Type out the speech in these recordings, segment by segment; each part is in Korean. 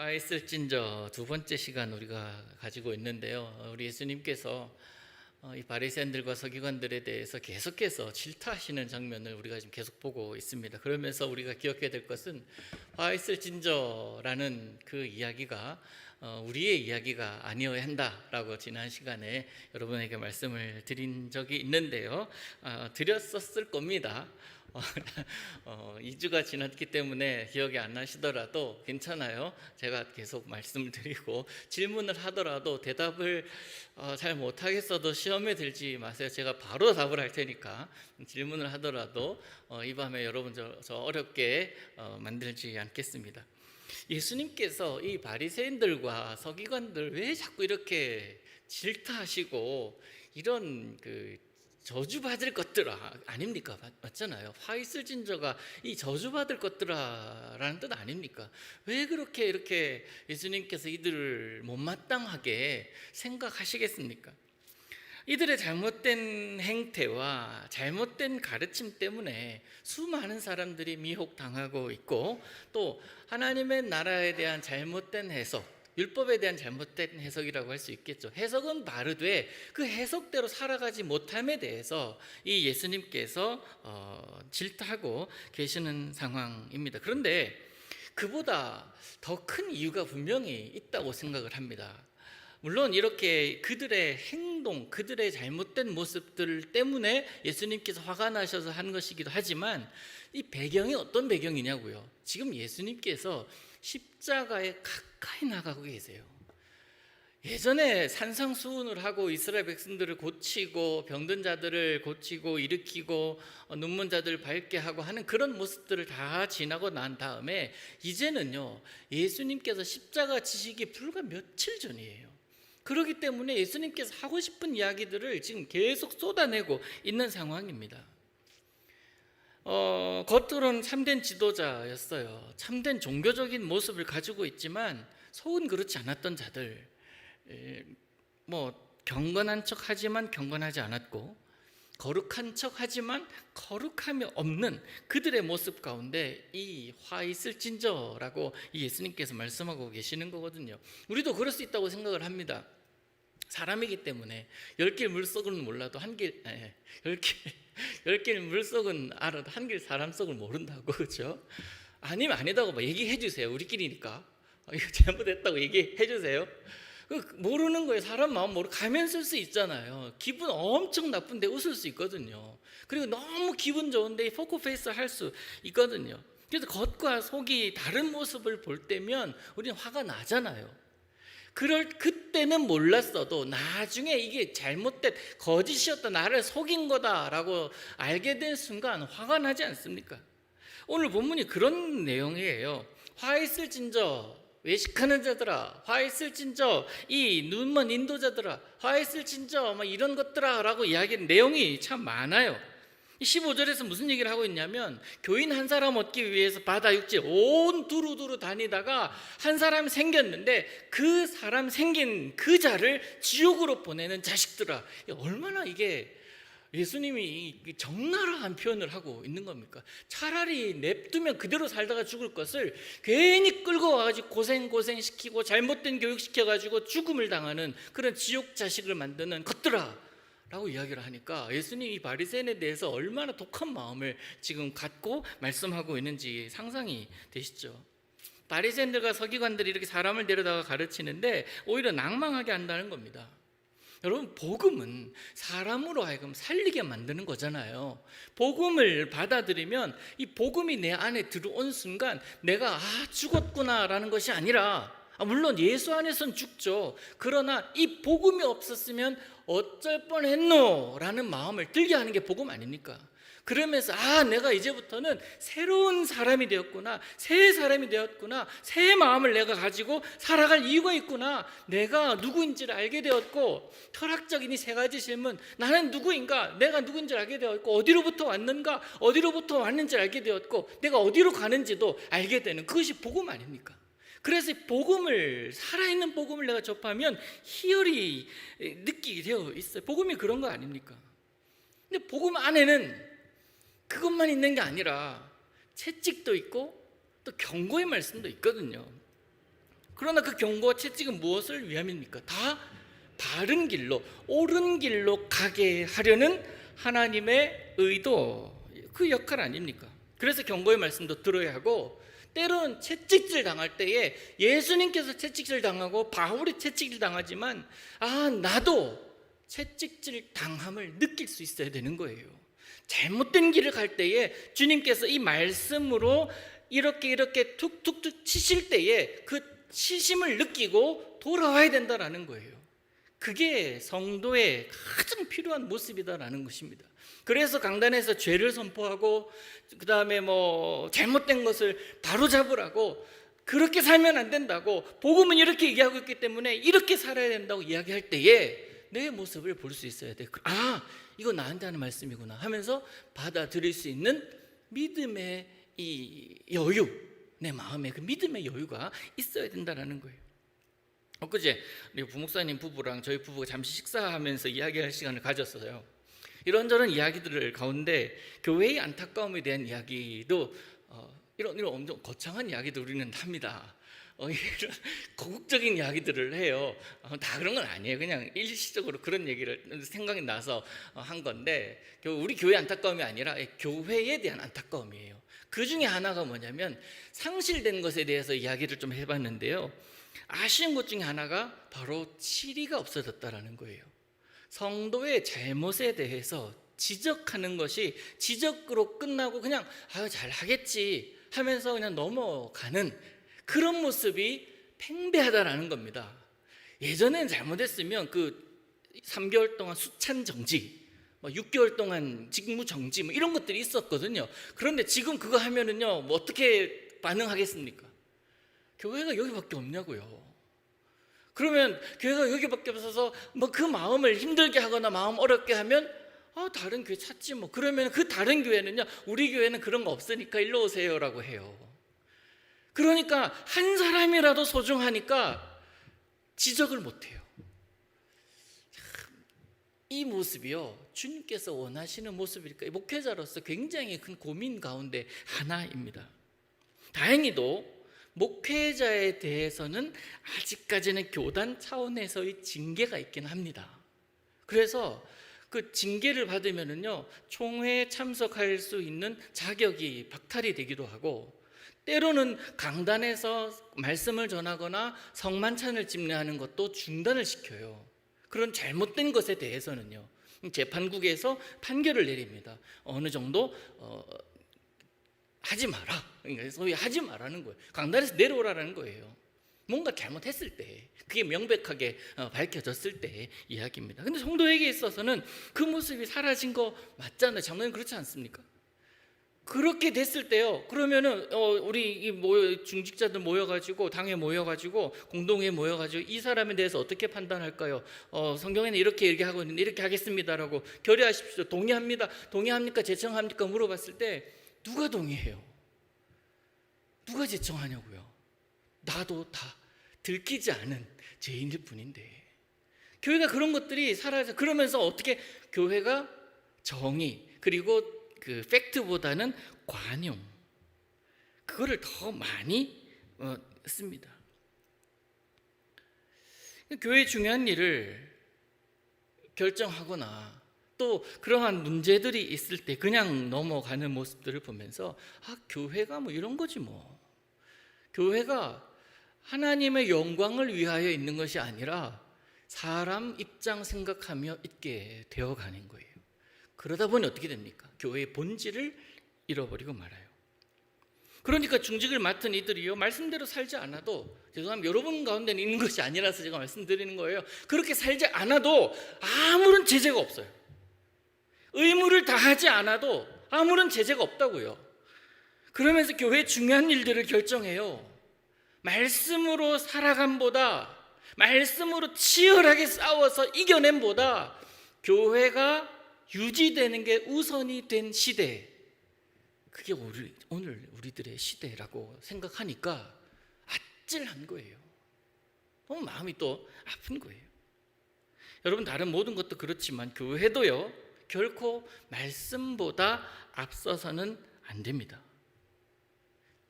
화 있을진저 두 번째 시간 우리가 가지고 있는데요. 우리 예수님께서 이 바리새인들과 서기관들에 대해서 계속해서 질타하시는 장면을 우리가 지금 계속 보고 있습니다. 그러면서 우리가 기억해야 될 것은 화 있을진저라는 그 이야기가 우리의 이야기가 아니어야 한다라고 지난 시간에 여러분에게 말씀을 드린 적이 있는데요. 드렸었을 겁니다. 2주가 지났기 때문에 기억이 안 나시더라도 괜찮아요. 제가 계속 말씀을 드리고 질문을 하더라도 대답을 잘 못하겠어도 시험에 들지 마세요. 제가 바로 답을 할 테니까 질문을 하더라도 이 밤에 여러분 저 어렵게 만들지 않겠습니다. 예수님께서 이 바리새인들과 서기관들 왜 자꾸 이렇게 질타하시고 이런 저주받을 것들아 아닙니까? 맞잖아요. 화 있을진저가 이 저주받을 것들아라는 뜻 아닙니까? 왜 그렇게 이렇게 예수님께서 이들을 못마땅하게 생각하시겠습니까? 이들의 잘못된 행태와 잘못된 가르침 때문에 수많은 사람들이 미혹당하고 있고, 또 하나님의 나라에 대한 잘못된 해석, 율법에 대한 잘못된 해석이라고 할 수 있겠죠. 해석은 바르되 그 해석대로 살아가지 못함에 대해서 이 예수님께서 질타하고 계시는 상황입니다. 그런데 그보다 더 큰 이유가 분명히 있다고 생각을 합니다. 물론 이렇게 그들의 행동, 그들의 잘못된 모습들 때문에 예수님께서 화가 나셔서 한 것이기도 하지만 이 배경이 어떤 배경이냐고요. 지금 예수님께서 십자가에 가까이 나가고 계세요. 예전에 산상수훈을 하고 이스라엘 백성들을 고치고 병든 자들을 고치고 일으키고 눈먼 자들을 밝게 하고 하는 그런 모습들을 다 지나고 난 다음에 이제는요, 예수님께서 십자가 지시기 불과 며칠 전이에요. 그렇기 때문에 예수님께서 하고 싶은 이야기들을 지금 계속 쏟아내고 있는 상황입니다. 겉으로는 참된 지도자였어요. 참된 종교적인 모습을 가지고 있지만 속은 그렇지 않았던 자들, 경건한 척하지만 경건하지 않았고, 거룩한 척하지만 거룩함이 없는 그들의 모습 가운데 이 화 있을진저라고 예수님께서 말씀하고 계시는 거거든요. 우리도 그럴 수 있다고 생각을 합니다. 사람이기 때문에 10길 물속은 몰라도 10길 물속은 알아도 1길 사람 속을 모른다고, 그렇죠? 아니면 아니다고 얘기해 주세요. 우리끼리니까 이거 잘못했다고 얘기해 주세요. 모르는 거예요. 사람 마음 모르고 가면 쓸 수 있잖아요. 기분 엄청 나쁜데 웃을 수 있거든요. 그리고 너무 기분 좋은데 포커페이스 할 수 있거든요. 그래서 겉과 속이 다른 모습을 볼 때면 우리는 화가 나잖아요. 그때는 몰랐어도 나중에 이게 잘못된 거짓이었다, 나를 속인 거다라고 알게 된 순간 화가 나지 않습니까? 오늘 본문이 그런 내용이에요. 화 있을진저 외식하는 자들아, 화 있을진저 이 눈먼 인도자들아, 화 있을진저 이런 것들아 라고 이야기하는 내용이 참 많아요. 15절에서 무슨 얘기를 하고 있냐면, 교인 한 사람 얻기 위해서 바다 육지 온 두루두루 다니다가 한 사람 생겼는데 그 사람 생긴 그 자를 지옥으로 보내는 자식들아. 얼마나 이게 예수님이 적나라한 표현을 하고 있는 겁니까? 차라리 냅두면 그대로 살다가 죽을 것을 괜히 끌고 와가지고 고생시키고 잘못된 교육시켜가지고 죽음을 당하는 그런 지옥 자식을 만드는 것들아 라고 이야기를 하니까 예수님이 이 바리새인에 대해서 얼마나 독한 마음을 지금 갖고 말씀하고 있는지 상상이 되시죠? 바리새인들과 서기관들이 이렇게 사람을 데려다가 가르치는데 오히려 낭망하게 한다는 겁니다. 여러분, 복음은 사람으로 하여금 살리게 만드는 거잖아요. 복음을 받아들이면 이 복음이 내 안에 들어온 순간 내가 죽었구나라는 것이 아니라, 물론 예수 안에선 죽죠. 그러나 이 복음이 없었으면 어쩔 뻔했노 라는 마음을 들게 하는 게 복음 아닙니까? 그러면서 내가 이제부터는 새로운 사람이 되었구나, 새 사람이 되었구나, 새 마음을 내가 가지고 살아갈 이유가 있구나, 내가 누구인지를 알게 되었고, 철학적인 이 세 가지 질문, 나는 누구인가, 내가 누구인지를 알게 되었고, 어디로부터 왔는가, 어디로부터 왔는지를 알게 되었고, 내가 어디로 가는지도 알게 되는, 그것이 복음 아닙니까? 그래서 복음을, 살아있는 복음을 내가 접하면 희열이 느끼게 되어 있어요. 복음이 그런 거 아닙니까? 근데 복음 안에는 그것만 있는 게 아니라 채찍도 있고 또 경고의 말씀도 있거든요. 그러나 그 경고와 채찍은 무엇을 위함입니까? 다 바른 길로, 옳은 길로 가게 하려는 하나님의 의도, 그 역할 아닙니까? 그래서 경고의 말씀도 들어야 하고, 때로는 채찍질 당할 때에 예수님께서 채찍질 당하고 바울이 채찍질 당하지만 나도 채찍질 당함을 느낄 수 있어야 되는 거예요. 잘못된 길을 갈 때에 주님께서 이 말씀으로 이렇게 툭툭툭 치실 때에 그 치심을 느끼고 돌아와야 된다라는 거예요. 그게 성도의 가장 필요한 모습이다라는 것입니다. 그래서 강단에서 죄를 선포하고 그 다음에 잘못된 것을 바로잡으라고, 그렇게 살면 안 된다고, 복음은 이렇게 얘기하고 있기 때문에 이렇게 살아야 된다고 이야기할 때에 내 모습을 볼 수 있어야 돼. 이거 나한테 하는 말씀이구나 하면서 받아들일 수 있는 믿음의 이 여유, 내 마음에 그 믿음의 여유가 있어야 된다는 거예요. 엊그제 우리 부목사님 부부랑 저희 부부가 잠시 식사하면서 이야기할 시간을 가졌어요. 이런저런 이야기들 가운데 교회의 안타까움에 대한 이야기도 이런 엄청 거창한 이야기도 우리는 합니다. 이런 고국적인 이야기들을 해요. 다 그런 건 아니에요. 그냥 일시적으로 그런 얘기를 생각이 나서 한 건데, 우리 교회 안타까움이 아니라 교회에 대한 안타까움이에요. 그 중에 하나가 뭐냐면 상실된 것에 대해서 이야기를 좀 해봤는데요. 아쉬운 것 중에 하나가 바로 치리가 없어졌다라는 거예요. 성도의 잘못에 대해서 지적하는 것이 지적으로 끝나고 그냥 잘하겠지 하면서 그냥 넘어가는 그런 모습이 팽배하다라는 겁니다. 예전엔 잘못했으면 그 3개월 동안 수찬 정지, 6개월 동안 직무 정지 이런 것들이 있었거든요. 그런데 지금 그거 하면은요, 어떻게 반응하겠습니까? 교회가 여기밖에 없냐고요. 그러면 교회가 여기밖에 없어서 그 마음을 힘들게 하거나 마음 어렵게 하면 다른 교회 찾지 그러면 그 다른 교회는요, 우리 교회는 그런 거 없으니까 일로 오세요라고 해요. 그러니까 한 사람이라도 소중하니까 지적을 못해요. 이 모습이요, 주님께서 원하시는 모습일까? 목회자로서 굉장히 큰 고민 가운데 하나입니다. 다행히도 목회자에 대해서는 아직까지는 교단 차원에서의 징계가 있긴 합니다. 그래서 그 징계를 받으면은요, 총회에 참석할 수 있는 자격이 박탈이 되기도 하고, 때로는 강단에서 말씀을 전하거나 성만찬을 집례하는 것도 중단을 시켜요. 그런 잘못된 것에 대해서는요, 재판국에서 판결을 내립니다. 어느 정도 하지 마라. 그러니까 소위 하지 말라는 거예요. 강단에서 내려오라는 거예요. 뭔가 잘못했을 때, 그게 명백하게 밝혀졌을 때 이야기입니다. 근데 성도에게 있어서는 그 모습이 사라진 거 맞잖아요. 장로님 그렇지 않습니까? 그렇게 됐을 때요, 그러면은 우리 중직자들 모여가지고, 당에 모여가지고, 공동회에 모여가지고 이 사람에 대해서 어떻게 판단할까요? 성경에는 이렇게 얘기하고 있는데 이렇게 하겠습니다라고 결의하십시오. 동의합니다. 동의합니까? 제청합니까? 물어봤을 때 누가 동의해요? 누가 제청하냐고요? 나도 다 들키지 않은 죄인일 뿐인데. 교회가 그런 것들이 사라져. 그러면서 어떻게 교회가 정의, 그리고 그 팩트보다는 관용, 그거를 더 많이 씁니다. 교회의 중요한 일을 결정하거나 또 그러한 문제들이 있을 때 그냥 넘어가는 모습들을 보면서 교회가 이런 거지 교회가 하나님의 영광을 위하여 있는 것이 아니라 사람 입장 생각하며 있게 되어가는 거예요. 그러다 보니 어떻게 됩니까? 교회의 본질을 잃어버리고 말아요. 그러니까 중직을 맡은 이들이요, 말씀대로 살지 않아도, 죄송합니다, 여러분 가운데는 있는 것이 아니라서 제가 말씀드리는 거예요. 그렇게 살지 않아도 아무런 제재가 없어요. 의무를 다하지 않아도 아무런 제재가 없다고요. 그러면서 교회의 중요한 일들을 결정해요. 말씀으로 살아감보다, 말씀으로 치열하게 싸워서 이겨냄보다 교회가 유지되는 게 우선이 된 시대, 그게 오늘 우리들의 시대라고 생각하니까 아찔한 거예요. 너무 마음이 또 아픈 거예요. 여러분, 다른 모든 것도 그렇지만 교회도요, 결코 말씀보다 앞서서는 안 됩니다.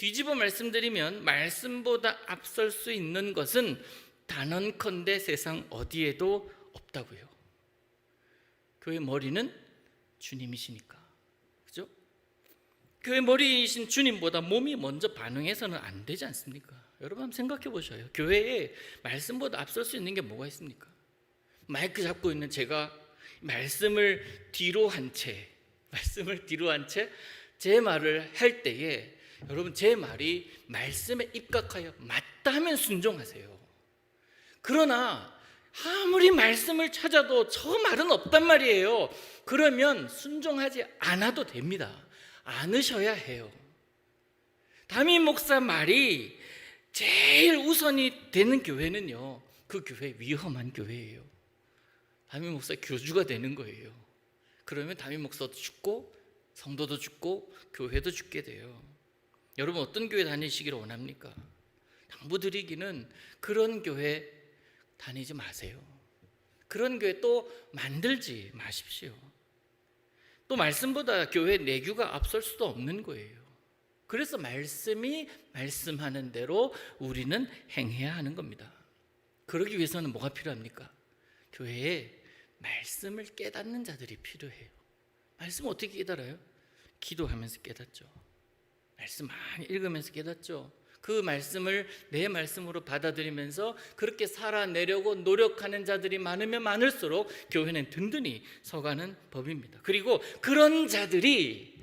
뒤집어 말씀드리면 말씀보다 앞설 수 있는 것은 단언컨대 세상 어디에도 없다고요. 교회 머리는 주님이시니까. 그죠? 교회 머리이신 주님보다 몸이 먼저 반응해서는 안 되지 않습니까? 여러분 한번 생각해 보셔요. 교회에 말씀보다 앞설 수 있는 게 뭐가 있습니까? 마이크 잡고 있는 제가 말씀을 뒤로 한 채 제 말을 할 때에 여러분 제 말이 말씀에 입각하여 맞다 하면 순종하세요. 그러나 아무리 말씀을 찾아도 저 말은 없단 말이에요. 그러면 순종하지 않아도 됩니다. 않으셔야 해요. 담임 목사 말이 제일 우선이 되는 교회는요, 그 교회 위험한 교회예요. 담임 목사 교주가 되는 거예요. 그러면 담임 목사도 죽고 성도도 죽고 교회도 죽게 돼요. 여러분 어떤 교회 다니시기를 원합니까? 당부드리기는 그런 교회 다니지 마세요. 그런 교회 또 만들지 마십시오. 또 말씀보다 교회 내규가 앞설 수도 없는 거예요. 그래서 말씀이 말씀하는 대로 우리는 행해야 하는 겁니다. 그러기 위해서는 뭐가 필요합니까? 교회에 말씀을 깨닫는 자들이 필요해요. 말씀 어떻게 깨달아요? 기도하면서 깨닫죠. 말씀 많이 읽으면서 깨닫죠. 그 말씀을 내 말씀으로 받아들이면서 그렇게 살아내려고 노력하는 자들이 많으면 많을수록 교회는 든든히 서가는 법입니다. 그리고 그런 자들이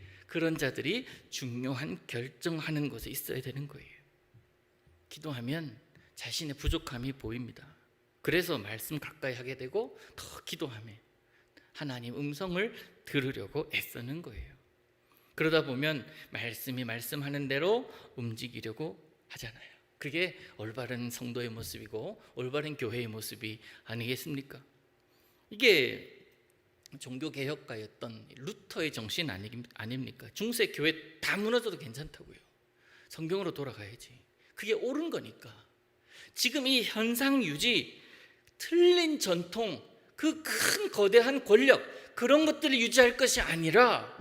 중요한 결정하는 곳에 있어야 되는 거예요. 기도하면 자신의 부족함이 보입니다. 그래서 말씀 가까이 하게 되고 더 기도하며 하나님 음성을 들으려고 애쓰는 거예요. 그러다 보면 말씀이 말씀하는 대로 움직이려고 하잖아요. 그게 올바른 성도의 모습이고 올바른 교회의 모습이 아니겠습니까? 이게 종교개혁가였던 루터의 정신 아닙니까? 중세 교회 다 무너져도 괜찮다고요. 성경으로 돌아가야지. 그게 옳은 거니까. 지금 이 현상 유지, 틀린 전통, 그 큰 거대한 권력, 그런 것들을 유지할 것이 아니라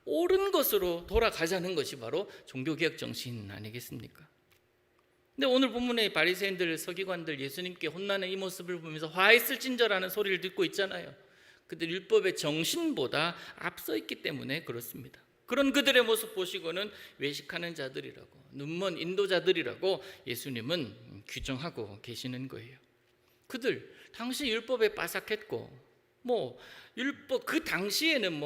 옳은 것으로 돌아가자는 것이 바로 종교개혁 정신 아니겠습니까? 근데 오늘 본문의 바리새인들, 서기관들 예수님께 혼나는 이 모습을 보면서 화했을진저라는 소리를 듣고 있잖아요. 그들 율법의 정신보다 앞서 있기 때문에 그렇습니다. 그런 그들의 모습 보시고는 외식하는 자들이라고, 눈먼 인도자들이라고 예수님은 규정하고 계시는 거예요. 그들 당시 율법에 빠삭했고 율법 그 당시에는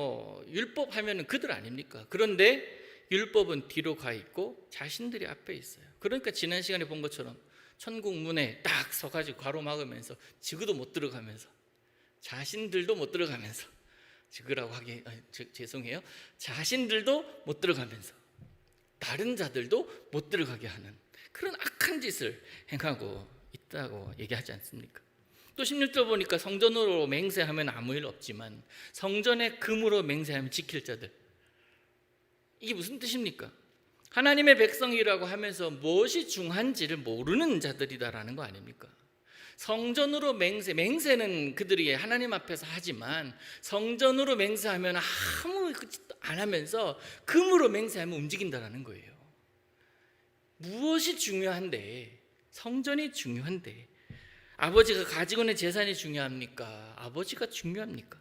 율법 하면은 그들 아닙니까? 그런데 율법은 뒤로 가 있고 자신들이 앞에 있어요. 그러니까 지난 시간에 본 것처럼 천국 문에 딱 서가지고 가로막으면서 지그도 못 들어가면서 자신들도 못 들어가면서 지그라고 하기 죄송해요. 자신들도 못 들어가면서 다른 자들도 못 들어가게 하는 그런 악한 짓을 행하고 있다고 얘기하지 않습니까? 또 16절 보니까 성전으로 맹세하면 아무 일 없지만 성전의 금으로 맹세하면 지킬 자들, 이게 무슨 뜻입니까? 하나님의 백성이라고 하면서 무엇이 중한지를 모르는 자들이다라는 거 아닙니까? 성전으로 맹세는 그들이 하나님 앞에서 하지만 성전으로 맹세하면 아무 짓도 안 하면서 금으로 맹세하면 움직인다라는 거예요. 무엇이 중요한데? 성전이 중요한데 아버지가 가지고 있는 재산이 중요합니까? 아버지가 중요합니까?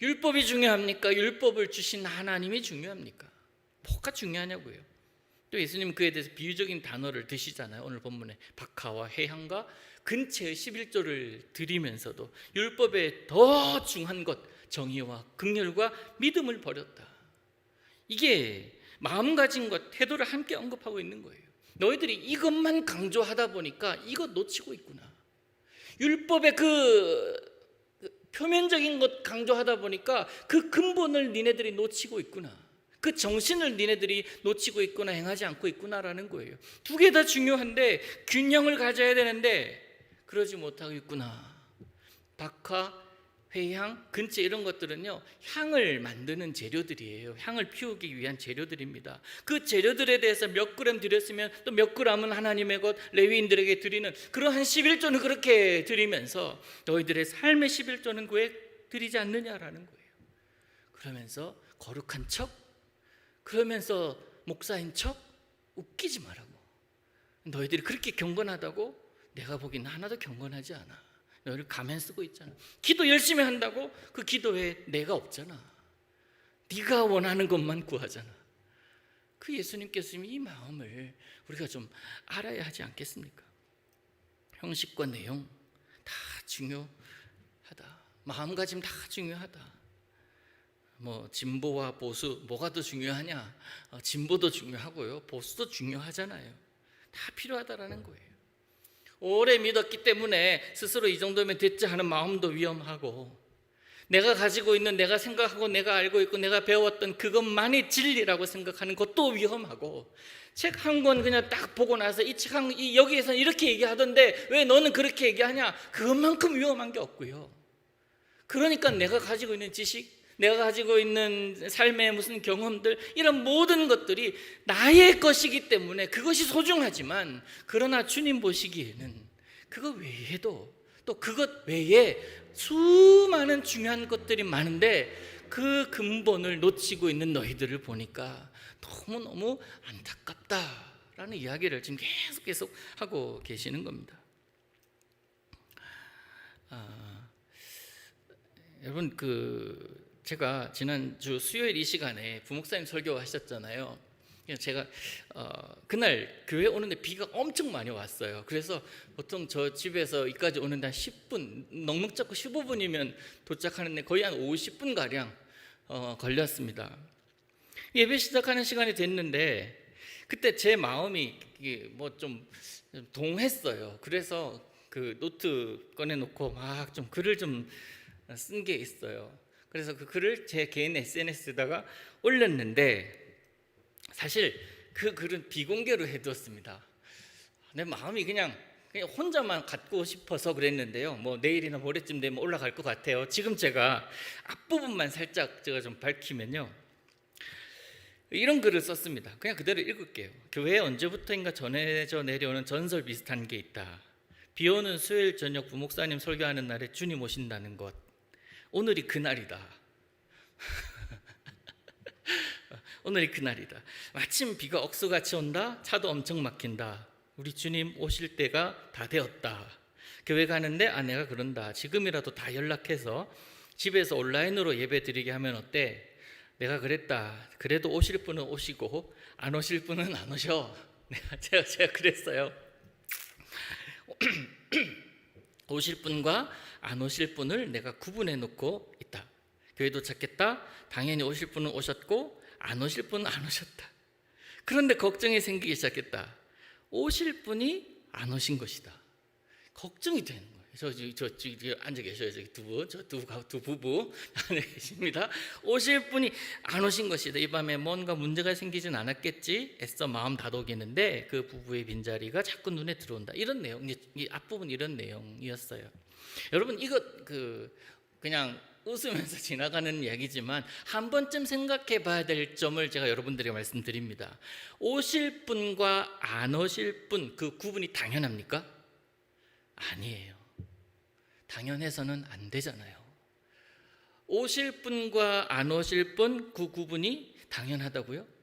율법이 중요합니까? 율법을 주신 하나님이 중요합니까? 뭐가 중요하냐고요. 또 예수님 그에 대해서 비유적인 단어를 드시잖아요. 오늘 본문에 박하와 해향과 근체의 11조를 드리면서도 율법에 더 중한 것, 정의와 긍휼과 믿음을 버렸다. 이게 마음가짐 것, 태도를 함께 언급하고 있는 거예요. 너희들이 이것만 강조하다 보니까 이것 놓치고 있구나. 율법의 그 표면적인 것 강조하다 보니까 그 근본을 니네들이 놓치고 있구나. 그 정신을 니네들이 놓치고 있구나, 행하지 않고 있구나라는 거예요. 두 개 다 중요한데 균형을 가져야 되는데 그러지 못하고 있구나. 박하, 회향, 근체 이런 것들은요 향을 만드는 재료들이에요. 향을 피우기 위한 재료들입니다. 그 재료들에 대해서 몇 그램 드렸으면 또 몇 그램은 하나님의 것, 레위인들에게 드리는 그러한 11조는 그렇게 드리면서 너희들의 삶의 11조는 왜 드리지 않느냐라는 거예요. 그러면서 거룩한 척, 그러면서 목사인 척, 웃기지 말라고. 너희들이 그렇게 경건하다고? 내가 보기엔 하나도 경건하지 않아. 너희들 가면 쓰고 있잖아. 기도 열심히 한다고? 그 기도에 내가 없잖아. 네가 원하는 것만 구하잖아. 그 예수님께서 이 마음을 우리가 좀 알아야 하지 않겠습니까? 형식과 내용 다 중요하다. 마음가짐 다 중요하다. 뭐 진보와 보수 뭐가 더 중요하냐? 진보도 중요하고요, 보수도 중요하잖아요. 다 필요하다라는 거예요. 오래 믿었기 때문에 스스로 이 정도면 됐지 하는 마음도 위험하고, 내가 가지고 있는, 내가 생각하고 내가 알고 있고 내가 배웠던 그것만이 진리라고 생각하는 것도 위험하고, 책 한 권 그냥 딱 보고 나서 이 책 여기에서는 이렇게 얘기하던데 왜 너는 그렇게 얘기하냐? 그것만큼 위험한 게 없고요. 그러니까 내가 가지고 있는 지식, 내가 가지고 있는 삶의 무슨 경험들, 이런 모든 것들이 나의 것이기 때문에 그것이 소중하지만, 그러나 주님 보시기에는 그거 외에도, 또 그것 외에 수많은 중요한 것들이 많은데 그 근본을 놓치고 있는 너희들을 보니까 너무너무 안타깝다라는 이야기를 지금 계속 하고 계시는 겁니다. 여러분, 제가 지난주 수요일 이 시간에 부목사님 설교하셨잖아요. 제가 그날 교회 오는데 비가 엄청 많이 왔어요. 그래서 보통 저 집에서 여기까지 오는데 한 10분, 넉넉 잡고 15분이면 도착하는데 거의 한 50분가량 걸렸습니다. 예배 시작하는 시간이 됐는데 그때 제 마음이 뭐 좀 동했어요. 그래서 그 노트 꺼내놓고 막 좀 글을 좀 쓴 게 있어요. 그래서 그 글을 제 개인 SNS에다가 올렸는데, 사실 그 글은 비공개로 해두었습니다. 내 마음이 그냥 혼자만 갖고 싶어서 그랬는데요. 뭐 내일이나 모레쯤 되면 올라갈 것 같아요. 지금 제가 앞부분만 살짝 제가 좀 밝히면요, 이런 글을 썼습니다. 그냥 그대로 읽을게요. 교회에 언제부터인가 전해져 내려오는 전설 비슷한 게 있다. 비 오는 수요일 저녁 부목사님 설교하는 날에 주님 오신다는 것. 오늘이 그날이다. 오늘이 그날이다. 마침 비가 억수같이 온다. 차도 엄청 막힌다. 우리 주님 오실 때가 다 되었다. 교회 가는데 아내가 그런다. 지금이라도 다 연락해서 집에서 온라인으로 예배 드리게 하면 어때? 내가 그랬다. 그래도 오실 분은 오시고 안 오실 분은 안 오셔. 제가 그랬어요. 오실 분과 안 오실 분을 내가 구분해 놓고 있다. 교회 도착했다. 당연히 오실 분은 오셨고 안 오실 분은 안 오셨다. 그런데 걱정이 생기기 시작했다. 오실 분이 안 오신 것이다. 걱정이 되는 거예요. 저 앉아 계셔요. 저기 두 부부 앉아 계십니다. 오실 분이 안 오신 것이다. 이 밤에 뭔가 문제가 생기진 않았겠지 애써 마음 다독이는데 그 부부의 빈자리가 자꾸 눈에 들어온다. 이런 내용, 이 앞부분 이런 내용이었어요. 여러분, 이거 그냥 웃으면서 지나가는 이야기지만 한 번쯤 생각해 봐야 될 점을 제가 여러분들에게 말씀드립니다. 오실 분과 안 오실 분, 그 구분이 당연합니까? 아니에요. 당연해서는 안 되잖아요. 오실 분과 안 오실 분, 그 구분이 당연하다고요?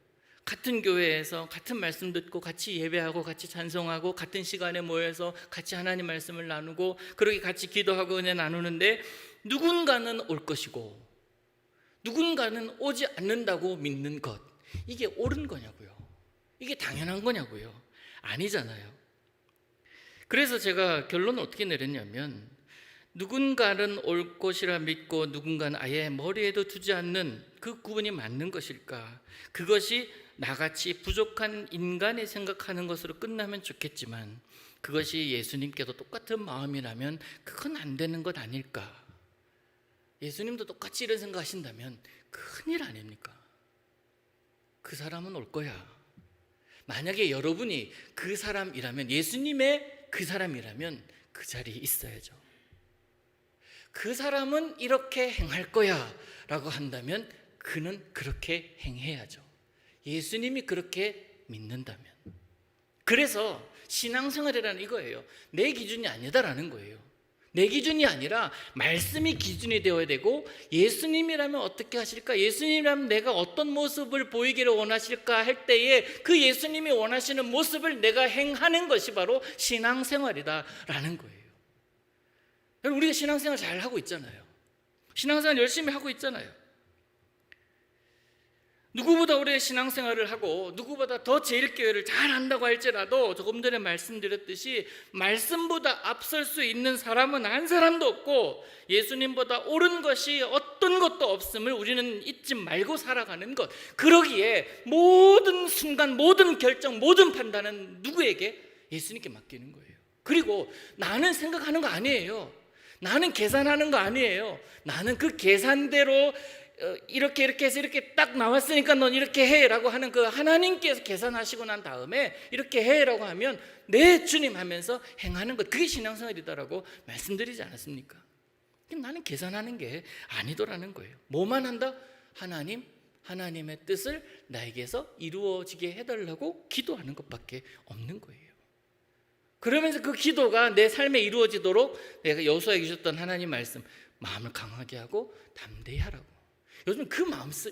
같은 교회에서 같은 말씀 듣고 같이 예배하고 같이 찬송하고 같은 시간에 모여서 같이 하나님 말씀을 나누고 그렇게 같이 기도하고 은혜 나누는데 누군가는 올 것이고 누군가는 오지 않는다고 믿는 것, 이게 옳은 거냐고요? 이게 당연한 거냐고요? 아니잖아요. 그래서 제가 결론을 어떻게 내렸냐면, 누군가는 올 것이라 믿고 누군가는 아예 머리에도 두지 않는 그 구분이 맞는 것일까? 그것이 나같이 부족한 인간이 생각하는 것으로 끝나면 좋겠지만 그것이 예수님께도 똑같은 마음이라면 그건 안 되는 것 아닐까? 예수님도 똑같이 이런 생각하신다면 큰일 아닙니까? 그 사람은 올 거야. 만약에 여러분이 그 사람이라면, 예수님의 그 사람이라면 그 자리에 있어야죠. 그 사람은 이렇게 행할 거야 라고 한다면 그는 그렇게 행해야죠. 예수님이 그렇게 믿는다면. 그래서 신앙생활이라는 이거예요. 내 기준이 아니다라는 거예요. 내 기준이 아니라 말씀이 기준이 되어야 되고, 예수님이라면 어떻게 하실까? 예수님이라면 내가 어떤 모습을 보이기를 원하실까 할 때에 그 예수님이 원하시는 모습을 내가 행하는 것이 바로 신앙생활이다라는 거예요. 우리가 신앙생활 잘 하고 있잖아요. 신앙생활 열심히 하고 있잖아요. 누구보다 오래 신앙생활을 하고 누구보다 더 제일교회를 잘 한다고 할지라도 조금 전에 말씀드렸듯이 말씀보다 앞설 수 있는 사람은 한 사람도 없고 예수님보다 옳은 것이 어떤 것도 없음을 우리는 잊지 말고 살아가는 것. 그러기에 모든 순간, 모든 결정, 모든 판단은 누구에게? 예수님께 맡기는 거예요. 그리고 나는 생각하는 거 아니에요. 나는 계산하는 거 아니에요. 나는 그 계산대로 이렇게 해서 이렇게 딱 나왔으니까 넌 이렇게 해라고 하는 그 하나님께서 계산하시고 난 다음에 이렇게 해라고 하면 네 주님 하면서 행하는 것, 그게 신앙생활이다라고 말씀드리지 않았습니까? 나는 계산하는 게 아니더라는 거예요. 뭐만 한다? 하나님의 뜻을 나에게서 이루어지게 해달라고 기도하는 것밖에 없는 거예요. 그러면서 그 기도가 내 삶에 이루어지도록 내가 여호수아에게 주셨던 하나님 말씀, 마음을 강하게 하고 담대히 하라고. 요즘 그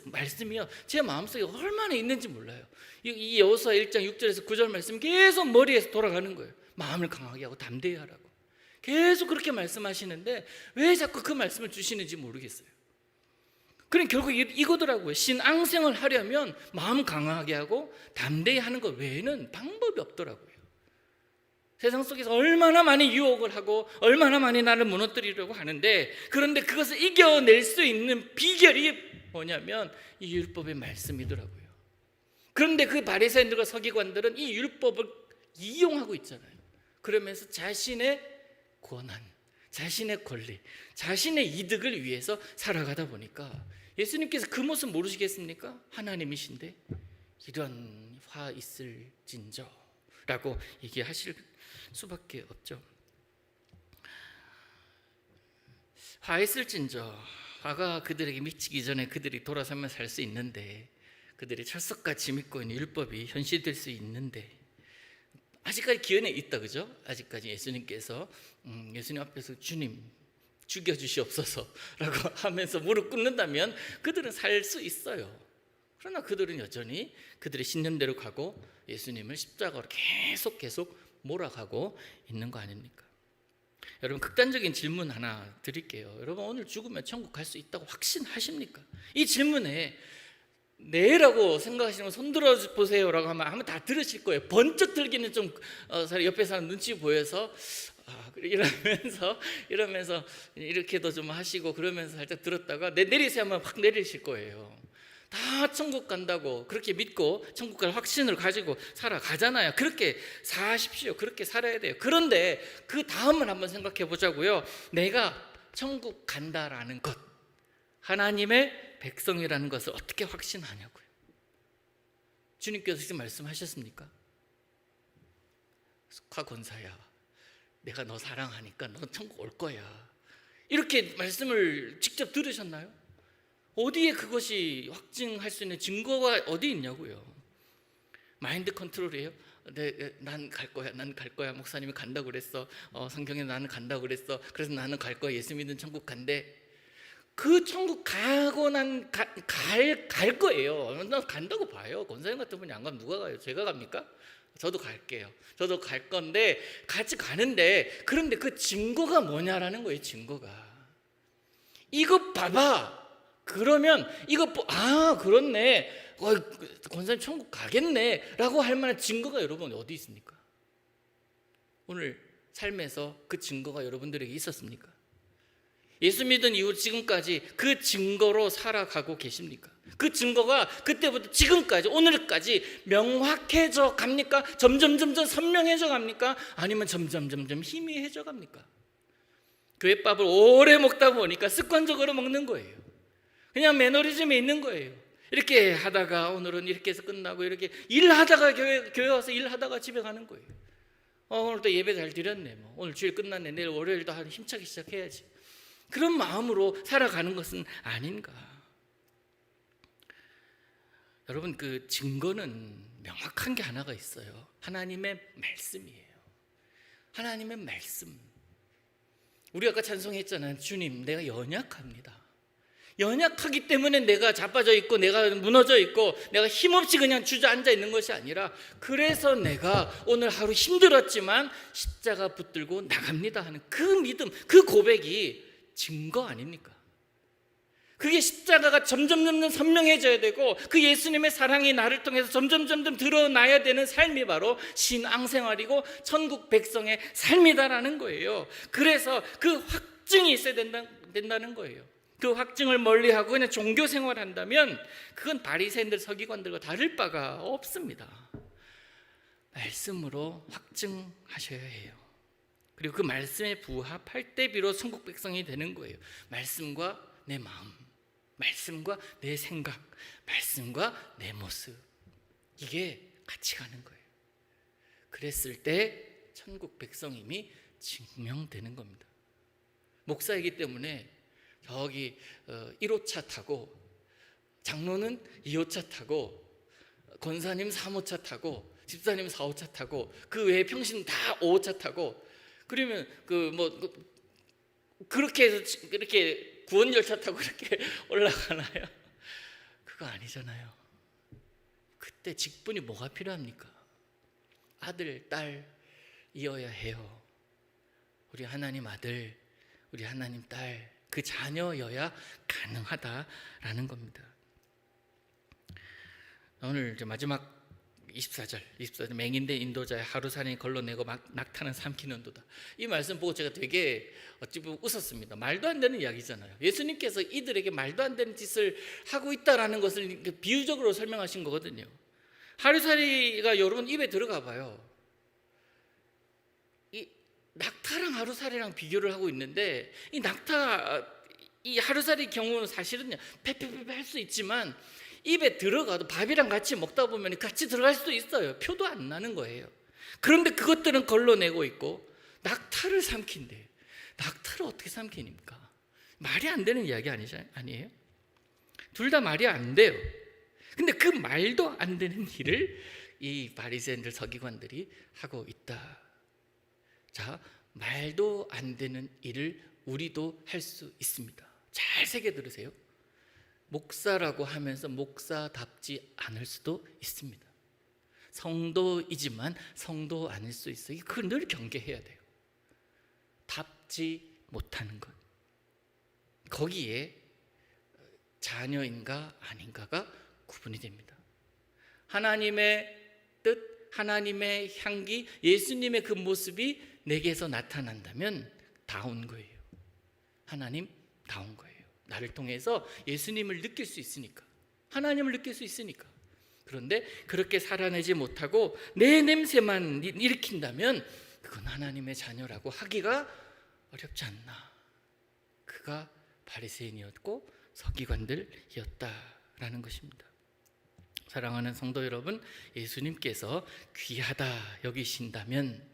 말씀이요, 제 마음속에 얼마나 있는지 몰라요. 이 여호수아 1장 6절에서 9절 말씀 계속 머리에서 돌아가는 거예요. 마음을 강하게 하고 담대히 하라고. 계속 그렇게 말씀하시는데 왜 자꾸 그 말씀을 주시는지 모르겠어요. 그럼 결국 이거더라고요. 신앙생활을 하려면 마음 강하게 하고 담대히 하는 것 외에는 방법이 없더라고요. 세상 속에서 얼마나 많이 유혹을 하고 얼마나 많이 나를 무너뜨리려고 하는데, 그런데 그것을 이겨낼 수 있는 비결이 뭐냐면 이 율법의 말씀이더라고요. 그런데 그 바리새인들과 서기관들은 이 율법을 이용하고 있잖아요. 그러면서 자신의 권한, 자신의 권리, 자신의 이득을 위해서 살아가다 보니까 예수님께서 그 모습 모르시겠습니까? 하나님이신데 이런 화 있을진저 라고 얘기하실 수밖에 없죠. 화 있을진저, 화가 그들에게 미치기 전에 그들이 돌아서면 살 수 있는데, 그들이 철석같이 믿고 있는 율법이 현실될 수 있는데 아직까지 기회는 있다, 그죠? 아직까지 예수님께서 예수님 앞에서 주님 죽여주시옵소서라고 하면서 무릎 꿇는다면 그들은 살 수 있어요. 그러나 그들은 여전히 그들의 신념대로 가고 예수님을 십자가로 계속 몰아가고 있는 거 아닙니까? 여러분, 극단적인 질문 하나 드릴게요. 여러분, 오늘 죽으면 천국 갈 수 있다고 확신하십니까? 이 질문에 네라고 생각하시는 손 들어보세요라고 하면 아마 다 들으실 거예요. 번쩍 들기는 좀 옆에 사람 눈치 보여서 이러면서 이렇게도 좀 하시고 그러면서 살짝 들었다가 내리세요 하면 확 내리실 거예요. 다 천국 간다고 그렇게 믿고 천국 갈 확신을 가지고 살아가잖아요. 그렇게 사십시오. 그렇게 살아야 돼요. 그런데 그 다음을 한번 생각해 보자고요. 내가 천국 간다라는 것, 하나님의 백성이라는 것을 어떻게 확신하냐고요. 주님께서 지금 말씀하셨습니까? 화 권사야, 내가 너 사랑하니까 너 천국 올 거야, 이렇게 말씀을 직접 들으셨나요? 어디에 그것이 확증할 수 있는 증거가 어디 있냐고요. 마인드 컨트롤이에요. 난 갈 거야. 목사님이 간다고 그랬어. 성경에 나는 간다고 그랬어. 그래서 나는 갈 거야. 예수 믿는 천국 간대. 그 천국 가고 갈 거예요. 나 간다고 봐요. 권사님 같은 분이 안 가면 누가 가요? 제가 갑니까? 저도 갈게요. 저도 갈 건데 같이 가는데, 그런데 그 증거가 뭐냐라는 거예요. 증거가 이거 봐봐. 그러면 이거 그렇네. 권사님 천국 가겠네 라고 할 만한 증거가 여러분 어디 있습니까? 오늘 삶에서 그 증거가 여러분들에게 있었습니까? 예수 믿은 이후 지금까지 그 증거로 살아가고 계십니까? 그 증거가 그때부터 지금까지 오늘까지 명확해져 갑니까? 점점 선명해져 갑니까? 아니면 점점 희미해져 갑니까? 교회밥을 오래 먹다 보니까 습관적으로 먹는 거예요. 그냥 매너리즘에 있는 거예요. 이렇게 하다가 오늘은 이렇게 해서 끝나고, 이렇게 일하다가 교회 와서 일하다가 집에 가는 거예요. 오늘도 예배 잘 드렸네, 오늘 주일 끝났네, 내일 월요일도 힘차게 시작해야지, 그런 마음으로 살아가는 것은 아닌가. 여러분, 그 증거는 명확한 게 하나가 있어요. 하나님의 말씀이에요. 하나님의 말씀. 우리 아까 찬송했잖아요. 주님, 내가 연약합니다. 연약하기 때문에 내가 자빠져 있고 내가 무너져 있고 내가 힘없이 그냥 주저앉아 있는 것이 아니라, 그래서 내가 오늘 하루 힘들었지만 십자가 붙들고 나갑니다 하는 그 믿음, 그 고백이 증거 아닙니까? 그게 십자가가 점점 선명해져야 되고, 그 예수님의 사랑이 나를 통해서 점점 드러나야 되는 삶이 바로 신앙생활이고 천국 백성의 삶이다라는 거예요. 그래서 그 확증이 있어야 된다는 거예요. 그 확증을 멀리하고 그냥 종교 생활한다면 그건 바리새인들 서기관들과 다를 바가 없습니다. 말씀으로 확증하셔야 해요. 그리고 그 말씀에 부합할 때 비로 천국 백성이 되는 거예요. 말씀과 내 마음, 말씀과 내 생각, 말씀과 내 모습, 이게 같이 가는 거예요. 그랬을 때 천국 백성임이 증명되는 겁니다. 목사이기 때문에 저기 1호차 타고, 장로는 2호차 타고, 권사님 3호차 타고, 집사님 4호차 타고, 그 외에 평신 다 5호차 타고, 그러면 그렇게 해서 이렇게 구원열차 타고 그렇게 올라가나요? 그거 아니잖아요. 그때 직분이 뭐가 필요합니까? 아들, 딸이어야 해요. 우리 하나님 아들, 우리 하나님 딸, 그 자녀여야 가능하다라는 겁니다. 오늘 이제 마지막 24절 맹인된 인도자의 하루살이 걸러내고 낙타는 삼키는도다. 이 말씀 보고 제가 되게 어찌 보면 웃었습니다. 말도 안 되는 이야기잖아요. 예수님께서 이들에게 말도 안 되는 짓을 하고 있다라는 것을 비유적으로 설명하신 거거든요. 하루살이가 여러분 입에 들어가 봐요. 이 낙타랑 하루살이랑 비교를 하고 있는데, 이 하루살이 경우는 사실은요, 페페페페 할 수 있지만 입에 들어가도 밥이랑 같이 먹다 보면 같이 들어갈 수도 있어요. 표도 안 나는 거예요. 그런데 그것들은 걸러내고 있고 낙타를 삼킨대. 낙타를 어떻게 삼키니까? 말이 안 되는 이야기 아니에요? 둘 다 말이 안 돼요. 근데 그 말도 안 되는 일을 이 바리새인들 서기관들이 하고 있다. 자, 말도 안 되는 일을 우리도 할 수 있습니다. 잘 새겨 들으세요. 목사라고 하면서 목사답지 않을 수도 있습니다. 성도이지만 성도 아닐 수 있어요. 그걸 늘 경계해야 돼요. 답지 못하는 것, 거기에 자녀인가 아닌가가 구분이 됩니다. 하나님의 뜻, 하나님의 향기, 예수님의 그 모습이 내게서 나타난다면 다운 거예요. 하나님 다운 거예요. 나를 통해서 예수님을 느낄 수 있으니까, 하나님을 느낄 수 있으니까. 그런데 그렇게 살아내지 못하고 내 냄새만 일으킨다면 그건 하나님의 자녀라고 하기가 어렵지 않나. 그가 바리새인이었고 서기관들이었다라는 것입니다. 사랑하는 성도 여러분, 예수님께서 귀하다 여기신다면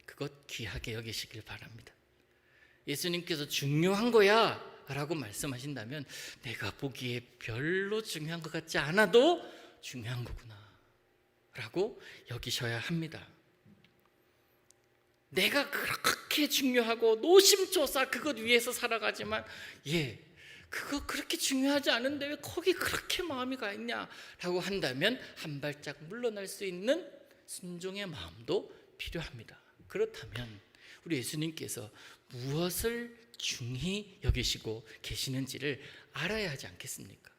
그것 귀하게 여기시길 바랍니다. 예수님께서 중요한 거야 라고 말씀하신다면 내가 보기에 별로 중요한 것 같지 않아도 중요한 거구나 라고 여기셔야 합니다. 내가 그렇게 중요하고 노심초사 그것 위해서 살아가지만 그거 그렇게 중요하지 않은데 왜 거기 그렇게 마음이 가 있냐라고 한다면 한 발짝 물러날 수 있는 순종의 마음도 필요합니다. 그렇다면 우리 예수님께서 무엇을 중히 여기시고 계시는지를 알아야 하지 않겠습니까?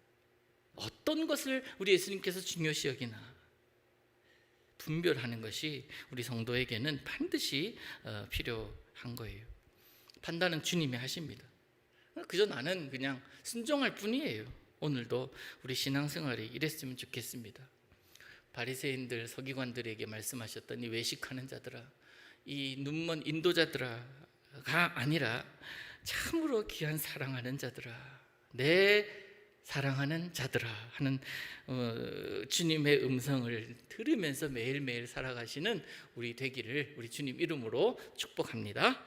어떤 것을 우리 예수님께서 중요시 여기나 분별하는 것이 우리 성도에게는 반드시 필요한 거예요. 판단은 주님이 하십니다. 그저 나는 그냥 순종할 뿐이에요. 오늘도 우리 신앙생활이 이랬으면 좋겠습니다. 바리새인들 서기관들에게 말씀하셨던 이 외식하는 자들아, 이 눈먼 인도자들아가 아니라 참으로 귀한 사랑하는 자들아, 내 사랑하는 자들아 하는 주님의 음성을 들으면서 매일매일 살아가시는 우리 되기를 우리 주님 이름으로 축복합니다.